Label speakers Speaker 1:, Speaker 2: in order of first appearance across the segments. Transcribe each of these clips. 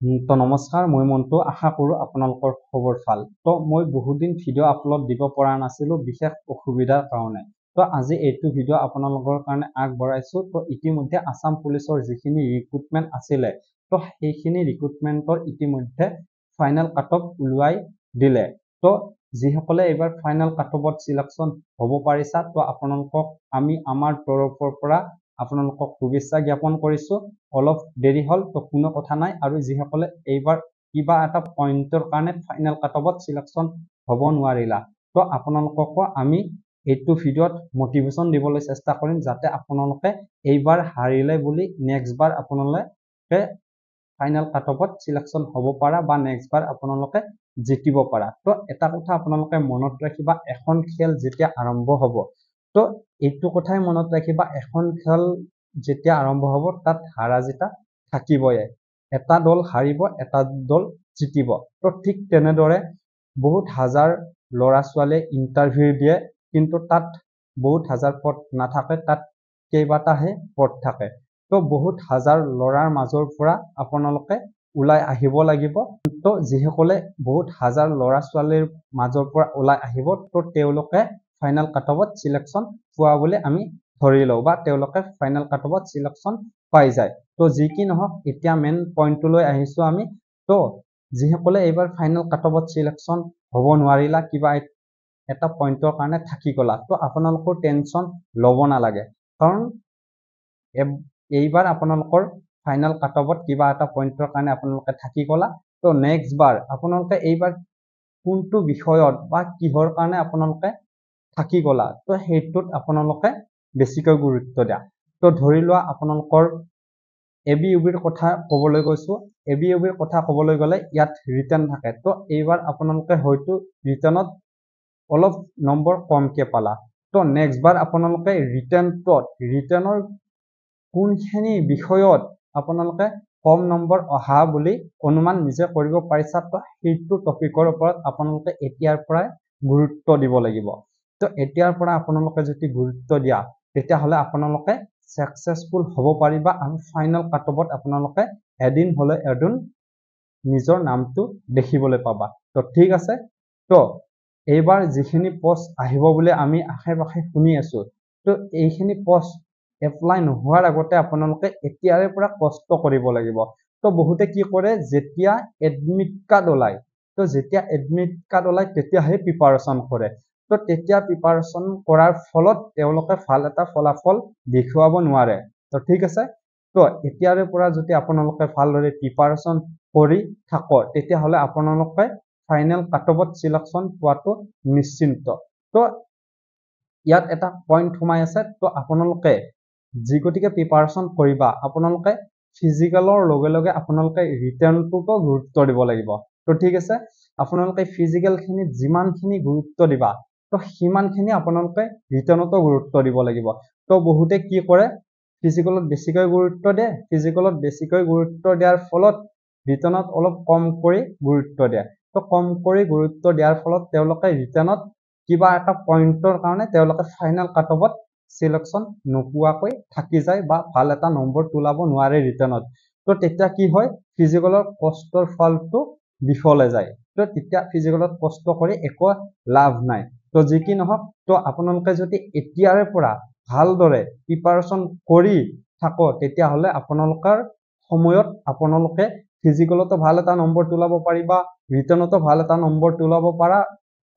Speaker 1: তো নমস্কাৰ, মই মন্টু। আশা কৰোঁ আপোনালোকৰ খবৰ ভাল। তো মই বহুত দিন ভিডিঅ' আপলোড দিব পৰা নাছিলোঁ বিশেষ অসুবিধাৰ কাৰণে। তো আজি এইটো ভিডিঅ' আপোনালোকৰ কাৰণে আগবঢ়াইছোঁ। তো ইতিমধ্যে আসাম পুলিচৰ যিখিনি ৰিক্ৰুটমেণ্ট আছিলে, তো সেইখিনি ৰিক্ৰুটমেণ্টৰ ইতিমধ্যে ফাইনেল কাট অফ ওলোৱাই দিলে। তো যিসকলে এইবাৰ ফাইনেল কাট অফত চিলেকশ্যন হ'ব পাৰিছা, তো আপোনালোকক আমি আমাৰ তৰফৰ পৰা আপোনালোকক শুভেচ্ছা জ্ঞাপন কৰিছোঁ। অলপ দেৰি হ'ল, তো কোনো কথা নাই। আৰু যিসকলে এইবাৰ কিবা এটা পইণ্টৰ কাৰণে ফাইনেল কাট অফত চিলেকশ্যন হ'ব নোৱাৰিলা, তো আপোনালোককো আমি এইটো ভিডিঅ'ত মটিভেশ্যন দিবলৈ চেষ্টা কৰিম, যাতে আপোনালোকে এইবাৰ হাৰিলে বুলি নেক্সট বাৰ আপোনালোকে ফাইনেল কাট অফত চিলেকশ্যন হ'ব পাৰা বা নেক্সট বাৰ আপোনালোকে জিকিব পাৰা। তো এটা কথা আপোনালোকে মনত ৰাখিবা, এখন খেল যেতিয়া আৰম্ভ হ'ব, তো এইটো কথাই মনত ৰাখিবা, এখন খেল যেতিয়া আৰম্ভ হ'ব তাত হাৰা জিতা থাকিবই। এটা দল হাৰিব, এটা দল জিকিব। তো ঠিক তেনেদৰে বহুত হাজাৰ ল'ৰা ছোৱালীয়ে ইণ্টাৰভিউ দিয়ে, কিন্তু তাত বহুত হাজাৰ পদ নাথাকে, তাত কেইবাটাহে পদ থাকে। তো বহুত হাজাৰ ল'ৰাৰ মাজৰ পৰা আপোনালোকে ওলাই আহিব লাগিব। তো যিসকলে বহুত হাজাৰ ল'ৰা ছোৱালীৰ মাজৰ পৰা ওলাই আহিব, তো তেওঁলোকে ফাইনেল কাট অফত চিলেকশ্যন পোৱা বুলি আমি ধৰি লওঁ, বা তেওঁলোকে ফাইনেল কাট অফত চিলেকশ্যন পাই যায়। তো যি কি নহওক, এতিয়া মেইন পইণ্টলৈ আহিছোঁ আমি। তো যিসকলে এইবাৰ ফাইনেল কাট অফত চিলেকশ্যন হ'ব নোৱাৰিলা, কিবা এটা পইণ্টৰ কাৰণে থাকি গ'লা, তো আপোনালোকৰ টেনশ্যন ল'ব নালাগে। কাৰণ এইবাৰ আপোনালোকৰ ফাইনেল কাট অফত কিবা এটা পইণ্টৰ কাৰণে আপোনালোকে থাকি গ'লা, তো নেক্সট বাৰ আপোনালোকে এইবাৰ কোনটো বিষয়ত বা কিহৰ কাৰণে আপোনালোকে থাকি গ'লা, তো সেইটোত আপোনালোকে বেছিকৈ গুৰুত্ব দিয়া। তো ধৰি লোৱা আপোনালোকৰ ABUBৰ কথা ক'বলৈ গৈছোঁ। ABUBৰ কথা ক'বলৈ গ'লে ইয়াত ৰিটাৰ্ণ থাকে। তো এইবাৰ আপোনালোকে হয়তো ৰিটাৰ্ণত অলপ নম্বৰ কমকৈ পালা, তো নেক্সট বাৰ আপোনালোকে ৰিটাৰ্ণৰ কোনখিনি বিষয়ত আপোনালোকে কম নম্বৰ অহা বুলি অনুমান নিজে কৰিব পাৰিছা, তো সেইটো টপিকৰ ওপৰত আপোনালোকে এতিয়াৰ পৰাই গুৰুত্ব দিব লাগিব। তো এতিয়াৰ পৰা আপোনালোকে যদি গুৰুত্ব দিয়া, তেতিয়াহ'লে আপোনালোকে ছাকচেছফুল হ'ব পাৰিবা, আৰু ফাইনেল কাট অফত আপোনালোকে এদিন হ'লে এদিন নিজৰ নামটো দেখিবলৈ পাবা। তো ঠিক আছে, তো এইবাৰ যিখিনি পষ্ট আহিব বুলি আমি আশে পাশে শুনি আছোঁ, তো এইখিনি পষ্ট এপ্লাই নোহোৱাৰ আগতে আপোনালোকে এতিয়াৰে পৰা কষ্ট কৰিব লাগিব। তো বহুতে কি কৰে, যেতিয়া এডমিট কাৰ্ড ওলায়, তো যেতিয়া এডমিট কাৰ্ড ওলায় তেতিয়াহে প্ৰিপাৰেশ্যন কৰে। তো তেতিয়া প্ৰিপাৰেশ্যন কৰাৰ ফলত তেওঁলোকে ভাল এটা ফলাফল দেখুৱাব নোৱাৰে। তো ঠিক আছে, তো এতিয়াৰে পৰা যদি আপোনালোকে ভালদৰে প্ৰিপাৰেশ্যন কৰি থাকক, তেতিয়াহ'লে আপোনালোকে ফাইনেল কাট অফত চিলেকশ্যন পোৱাটো নিশ্চিন্ত। তো ইয়াত এটা পইণ্ট সোমাই আছে, তো আপোনালোকে যি গতিকে প্ৰিপাৰেশ্যন কৰিবা, আপোনালোকে ফিজিকেলৰ লগে লগে আপোনালোকে ৰিটাৰ্ণটোকো গুৰুত্ব দিব লাগিব। তো ঠিক আছে, আপোনালোকে ফিজিকেলখিনিত যিমানখিনি গুৰুত্ব দিবা, তো সিমানখিনি আপোনালোকে ৰিটাৰ্ণতো গুৰুত্ব দিব লাগিব। তো বহুতে কি কৰে, ফিজিকেলত বেছিকৈ গুৰুত্ব দিয়ে, ফিজিকেলত বেছিকৈ গুৰুত্ব দিয়াৰ ফলত ৰিটাৰ্ণত অলপ কম কৰি গুৰুত্ব দিয়ে। তো কম কৰি গুৰুত্ব দিয়াৰ ফলত তেওঁলোকে ৰিটাৰ্ণত কিবা এটা পইণ্টৰ কাৰণে তেওঁলোকে ফাইনেল কাট অফত চিলেকশ্যন নোপোৱাকৈ থাকি যায়, বা ভাল এটা নম্বৰ তোলাব নোৱাৰে ৰিটাৰ্ণত। তো তেতিয়া কি হয়, ফিজিকেলৰ কষ্টৰ ফলটো বিফলে যায়। তো তেতিয়া ফিজিকেলত কষ্ট কৰি একো লাভ নাই। তো যি কি নহওক, তো আপোনালোকে যদি এতিয়াৰে পৰা ভালদৰে প্ৰিপাৰেশ্যন কৰি থাকক, তেতিয়াহ'লে আপোনালোকৰ সময়ত আপোনালোকে ফিজিকেলতো ভাল এটা নম্বৰ তোলাব পাৰিবা, ৰিটাৰ্ণতো ভাল এটা নম্বৰ তোলাব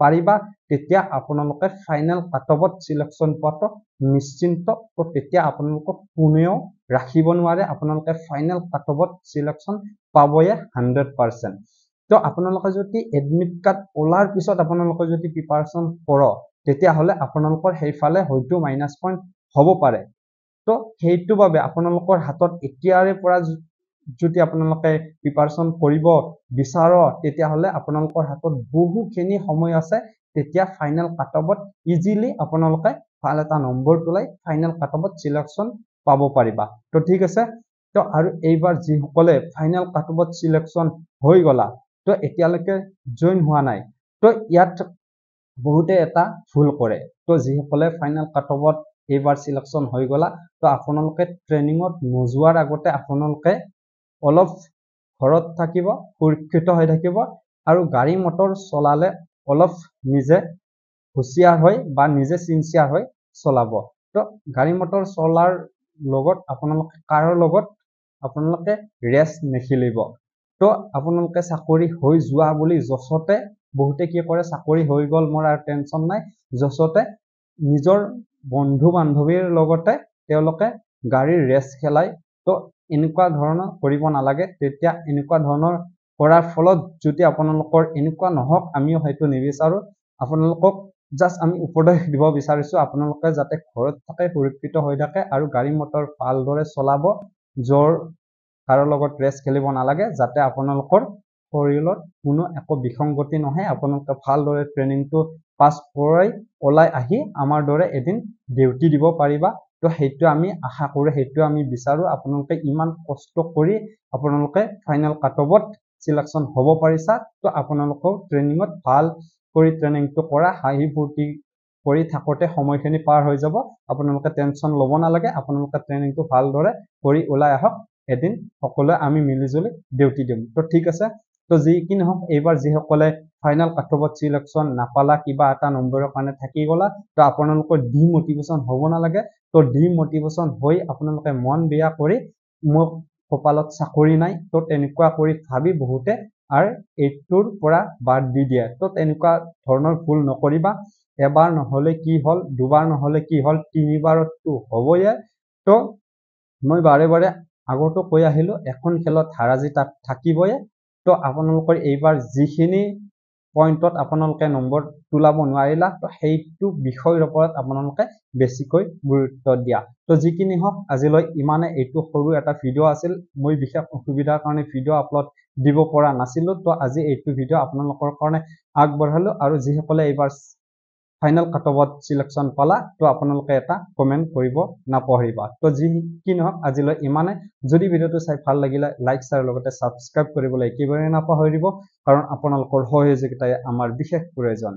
Speaker 1: পাৰিবা। তেতিয়া আপোনালোকে ফাইনেল কাট অফত চিলেকশ্যন পোৱাটো নিশ্চিন্ত। তো তেতিয়া আপোনালোকক কোনেও ৰাখিব নোৱাৰে, আপোনালোকে ফাইনেল কাট অফত চিলেকশ্যন পাবয়ে 100%। তো আপোনালোকে যদি এডমিট কাৰ্ড ওলাৰ পিছত আপোনালোকে যদি প্ৰিপাৰেশ্যন কৰক, তেতিয়াহ'লে আপোনালোকৰ সেইফালে হয়তো মাইনাছ পইণ্ট হ'ব পাৰে। তো সেইটোৰ বাবে আপোনালোকৰ হাতত এতিয়াৰে পৰা যদি আপোনালোকে প্ৰিপাৰেশ্যন কৰিব বিচাৰে, তেতিয়াহ'লে আপোনালোকৰ হাতত বহুখিনি সময় আছে। তেতিয়া ফাইনেল কাট অফত ইজিলি আপোনালোকে ভাল এটা নম্বৰ তোলাই ফাইনেল কাট অফত চিলেকশ্যন পাব পাৰিবা। তো ঠিক আছে, তো আৰু এইবাৰ যিসকলে ফাইনেল কাট অফত চিলেকশ্যন হৈ গ'লা, তো এতিয়ালৈকে জইন হোৱা নাই, তো ইয়াত বহুতে এটা ভুল কৰে। তো যিসকলে ফাইনেল কাট অফত এইবাৰ চিলেকশ্যন হৈ গ'লা, তো আপোনালোকে ট্ৰেইনিঙত নোযোৱাৰ আগতে আপোনালোকে অলপ ঘৰত থাকিব, সুৰক্ষিত হৈ থাকিব আৰু গাড়ী মটৰ চলালে অলপ নিজে হুঁচিয়াৰ হৈ বা নিজে চিনচিয়াৰ হৈ চলাব। তো গাড়ী মটৰ চলাৰ লগত আপোনালোকে কাৰো লগত আপোনালোকে ৰেচ নেখেলিব। তো আপোনালোকে চাকৰি হৈ যোৱা বুলি জছতে বহুতে কি কৰে, চাকৰি হৈ গ'ল মোৰ আৰু টেনচন নাই, জছতে নিজৰ বন্ধু বান্ধৱীৰ লগতে তেওঁলোকে গাড়ীৰ ৰেচ খেলাই। তো এনেকুৱা ধৰণৰ কৰিব নালাগে। তেতিয়া এনেকুৱা ধৰণৰ কৰাৰ ফলত যদি আপোনালোকৰ এনেকুৱা নহওক, আমিও হয়তো নিবিচাৰো, আপোনালোকক জাষ্ট আমি উপদেশ দিব বিচাৰিছো, আপোনালোকে যাতে ঘৰত থাকে, সুৰক্ষিত হৈ থাকে আৰু গাড়ী মটৰ ভালদৰে চলাব, জোৰ কাৰো লগত ৰেচ খেলিব নালাগে, যাতে আপোনালোকৰ শৰীৰত কোনো একো বিসংগতি নহয়, আপোনালোকে ভালদৰে ট্ৰেইনিংটো পাছ কৰি ওলাই আহি আমাৰ দৰে এদিন ডিউটি দিব পাৰিবা। তো সেইটো আমি আশা কৰোঁ, সেইটো আমি বিচাৰো। আপোনালোকে ইমান কষ্ট কৰি আপোনালোকে ফাইনেল কাটঅফত চিলেকশ্যন হ'ব পাৰিছা। তো আপোনালোকেও ট্ৰেইনিঙত ভাল কৰি ট্ৰেইনিংটো কৰা, হাঁহি ফূৰ্তি কৰি থাকোঁতে সময়খিনি পাৰ হৈ যাব। আপোনালোকে টেনচন ল'ব নালাগে, আপোনালোকে ট্ৰেইনিংটো ভালদৰে কৰি ওলাই আহক, এদিন সকলোৱে আমি মিলিজুলি ডিউটি দিম। তো ঠিক আছে, তো যি কি নহওক, এইবাৰ যিসকলে ফাইনেল কাটঅফত চিলেকশ্যন নাপালা, কিবা এটা নম্বৰৰ কাৰণে থাকি গ'লা, তো আপোনালোকৰ ডিমটিভেশ্যন হ'ব নালাগে। তো ডিমটিভেশ্যন হৈ আপোনালোকে মন বেয়া কৰি মোক কপালত চাকৰি নাই, তো তেনেকুৱা কৰি ভাবি বহুতে আৰু এইটোৰ পৰা বাদ দি দিয়ে। তো তেনেকুৱা ধৰণৰ ভুল নকৰিবা। এবাৰ নহ'লে কি হ'ল, দুবাৰ নহ'লে কি হ'ল, তিনিবাৰততো হ'বয়ে। তো মই বাৰে বাৰে আগতো কৈ আহিলোঁ, এখন খেলত হাৰা জিত থাকিবয়ে। তো আপোনালোকৰ এইবাৰ যিখিনি পইণ্টত আপোনালোকে নম্বৰ তোলাব নোৱাৰিলা, তো সেইটো বিষয়ৰ ওপৰত আপোনালোকে বেছিকৈ গুৰুত্ব দিয়া। তো যিখিনি হওক, আজিলৈ ইমানে। এইটো সৰু এটা ভিডিঅ' আছিল, মই বিশেষ অসুবিধাৰ কাৰণে ভিডিঅ' আপলোড দিব পৰা নাছিলোঁ। তো আজি এইটো ভিডিঅ' আপোনালোকৰ কাৰণে আগবঢ়ালোঁ। আৰু যিসকলে এইবাৰ ফাইনেল কাটঅফত চিলেকশ্যন পালা, তো আপোনালোকে এটা কমেণ্ট কৰিব নাপাহৰিবা। তো যি কি নহওক, আজিলৈ ইমানে। যদি ভিডিঅ'টো চাই ভাল লাগিলে লাইক, শ্বেয়াৰ লগতে ছাবস্ক্ৰাইব কৰিবলৈ একেবাৰে নাপাহৰিব, কাৰণ আপোনালোকৰ সহযোগিতাই আমাৰ বিশেষ প্ৰয়োজন।